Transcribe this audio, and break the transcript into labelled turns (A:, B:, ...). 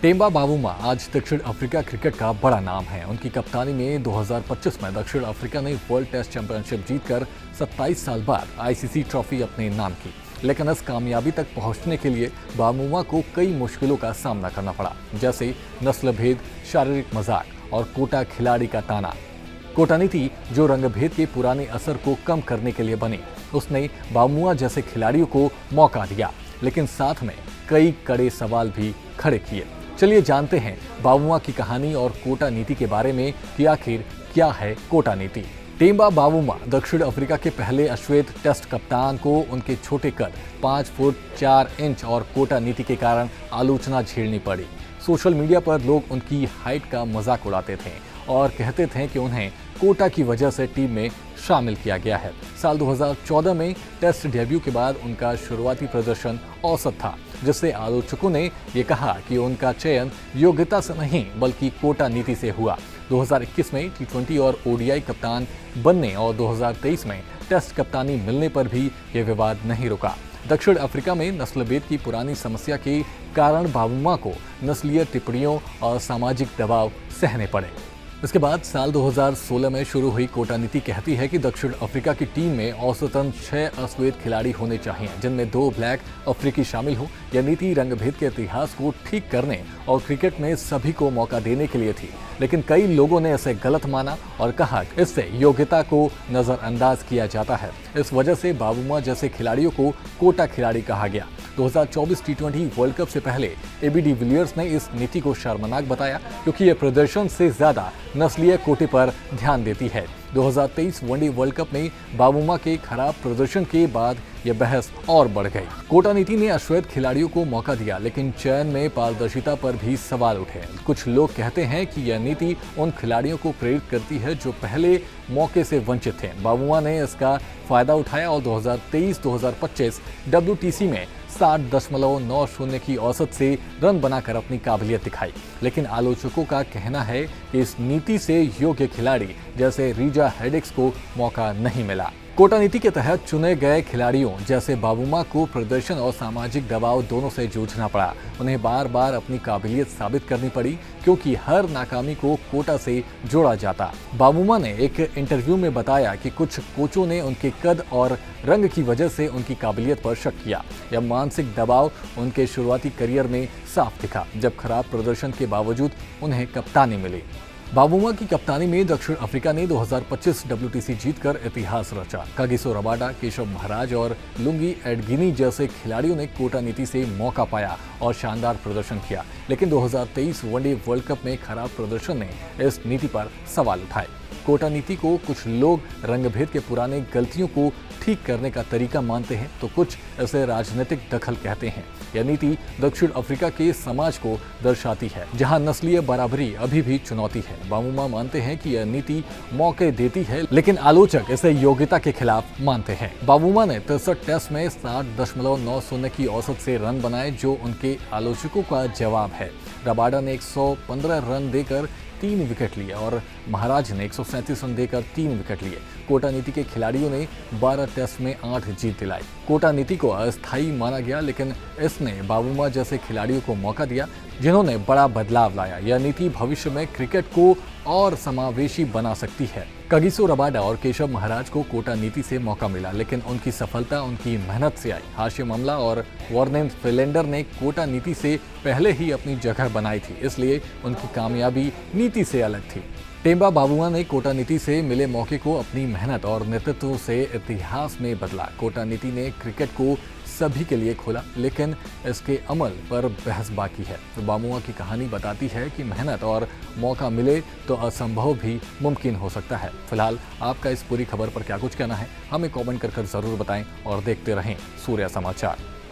A: Temba Bavuma आज दक्षिण Africa cricket का बड़ा नाम है। उनकी कप्तानी में 2025 में दक्षिण अफ्रीका ने वर्ल्ड टेस्ट चैंपियनशिप जीतकर 27 साल बाद आईसीसी ट्रॉफी अपने नाम की। लेकिन इस कामयाबी तक पहुंचने के लिए बावुमा को कई मुश्किलों का सामना करना पड़ा, जैसे नस्ल भेद, शारीरिक मजाक और कोटा खिलाड़ी का ताना। कोटा नीति, जो रंगभेद के पुराने असर को कम करने के लिए बनी, उसने बावुमा जैसे खिलाड़ियों को मौका दिया, लेकिन साथ में कई कड़े सवाल भी खड़े किए। चलिए जानते हैं बावुमा की कहानी और कोटा नीति के बारे में कि आखिर क्या है कोटा नीति। टेम्बा बावुमा दक्षिण अफ्रीका के पहले अश्वेत टेस्ट कप्तान को उनके छोटे कद 5 फुट 4 इंच और कोटा नीति के कारण आलोचना झेलनी पड़ी। सोशल मीडिया पर लोग उनकी हाइट का मजाक उड़ाते थे और कहते थे कि उन्हें कोटा की वजह से टीम में शामिल किया गया है। साल 2014 में टेस्ट डेब्यू के बाद उनका शुरुआती प्रदर्शन औसत था, जिससे आलोचकों ने ये कहा कि उनका चयन योग्यता से नहीं बल्कि कोटा नीति से हुआ। 2021 में टी20 और ओडीआई कप्तान बनने और 2023 में टेस्ट कप्तानी मिलने पर भी ये विवाद नहीं रुका। दक्षिण अफ्रीका में नस्लभेद की पुरानी समस्या के कारण बावुमा को नस्लीय टिप्पणियों और सामाजिक दबाव सहने पड़े। इसके बाद साल 2016 में शुरू हुई कोटा नीति कहती है कि दक्षिण अफ्रीका की टीम में औसतन 6 अश्वेत खिलाड़ी होने चाहिए, जिनमें 2 ब्लैक अफ्रीकी शामिल हो। यह नीति रंगभेद के इतिहास को ठीक करने और क्रिकेट में सभी को मौका देने के लिए थी, लेकिन कई लोगों ने इसे गलत माना और कहा कि इससे योग्यता को नजरअंदाज किया जाता है। इस वजह से बावुमा जैसे खिलाड़ियों को कोटा खिलाड़ी कहा गया। 2024 टी20 वर्ल्ड कप से पहले एबी डिविलियर्स ने इस नीति को शर्मनाक बताया, क्योंकि यह प्रदर्शन से ज्यादा नस्लीय कोटे पर ध्यान देती है। 2023 वनडे वर्ल्ड कप में बावुमा के खराब प्रदर्शन के बाद यह बहस और बढ़ गई। कोटा नीति ने अश्वेत खिलाड़ियों को मौका दिया, लेकिन चयन में पारदर्शिता पर भी सवाल उठे। कुछ लोग कहते हैं कि यह नीति उन खिलाड़ियों को प्रेरित करती है जो पहले मौके से वंचित थे। बावुमा ने इसका फायदा उठाया और 2023-2025 WTC में 60.90 की औसत से रन बनाकर अपनी काबिलियत दिखाई। लेकिन आलोचकों का कहना है कि इस नीति से योग्य खिलाड़ी जैसे रीजा हेडिक्स को मौका नहीं मिला। कोटा नीति के तहत चुने गए खिलाड़ियों जैसे बावुमा को प्रदर्शन और सामाजिक दबाव दोनों से जूझना पड़ा। उन्हें बार बार अपनी काबिलियत साबित करनी पड़ी, क्योंकि हर नाकामी को कोटा से जोड़ा जाता। बावुमा ने एक इंटरव्यू में बताया कि कुछ कोचों ने उनके कद और रंग की वजह से उनकी काबिलियत पर शक किया। यह मानसिक दबाव उनके शुरुआती करियर में साफ दिखा, जब खराब प्रदर्शन के बावजूद उन्हें कप्तानी मिली। बावुमा की कप्तानी में दक्षिण अफ्रीका ने 2025 WTC जीतकर इतिहास रचा। कागिसो रबाडा, केशव महाराज और लुंगी एडगिनी जैसे खिलाड़ियों ने कोटा नीति से मौका पाया और शानदार प्रदर्शन किया, लेकिन 2023 वनडे वर्ल्ड कप में खराब प्रदर्शन ने इस नीति पर सवाल उठाए। कोटा नीति को कुछ लोग रंगभेद के पुराने गलतियों को ठीक करने का तरीका मानते हैं, तो कुछ इसे राजनीतिक दखल कहते हैं। यह नीति दक्षिण अफ्रीका के समाज को दर्शाती है, जहां नस्लीय बराबरी अभी भी चुनौती है। बावुमा मानते हैं कि यह नीति मौके देती है, लेकिन आलोचक इसे योग्यता के खिलाफ मानते हैं। बावुमा ने 63 टेस्ट में 60.90 की औसत से रन बनाए, जो उनके आलोचकों का जवाब है। रबाडा ने 115 रन देकर 3 विकेट लिए और महाराज ने 137 रन देकर 3 विकेट लिए। कोटा नीति के खिलाड़ियों ने 12 टेस्ट में 8 जीत दिलाई। कोटा नीति को अस्थायी माना गया, लेकिन इसने बावुमा जैसे खिलाड़ियों को मौका दिया, जिन्होंने बड़ा बदलाव लाया। यह नीति भविष्य में क्रिकेट को और समावेशी बना सकती है। कागिसो रबाडा और केशव महाराज को कोटा नीति से मौका मिला, लेकिन उनकी सफलता उनकी मेहनत से आई। हाशिम अमला और वॉर्नेन फिलेंडर ने कोटा नीति से पहले ही अपनी जगह बनाई थी, इसलिए उनकी कामयाबी नीति से अलग थी। टेम्बा बावुमा ने कोटा नीति से मिले मौके को अपनी मेहनत और नेतृत्व से इतिहास में बदला। कोटा नीति ने क्रिकेट को सभी के लिए खोला, लेकिन इसके अमल पर बहस बाकी है। तो बावुमा की कहानी बताती है कि मेहनत और मौका मिले तो असंभव भी मुमकिन हो सकता है। फिलहाल आपका इस पूरी खबर पर क्या कुछ कहना है, हमें कमेंट कर जरूर बताएं और देखते रहें सूर्या समाचार।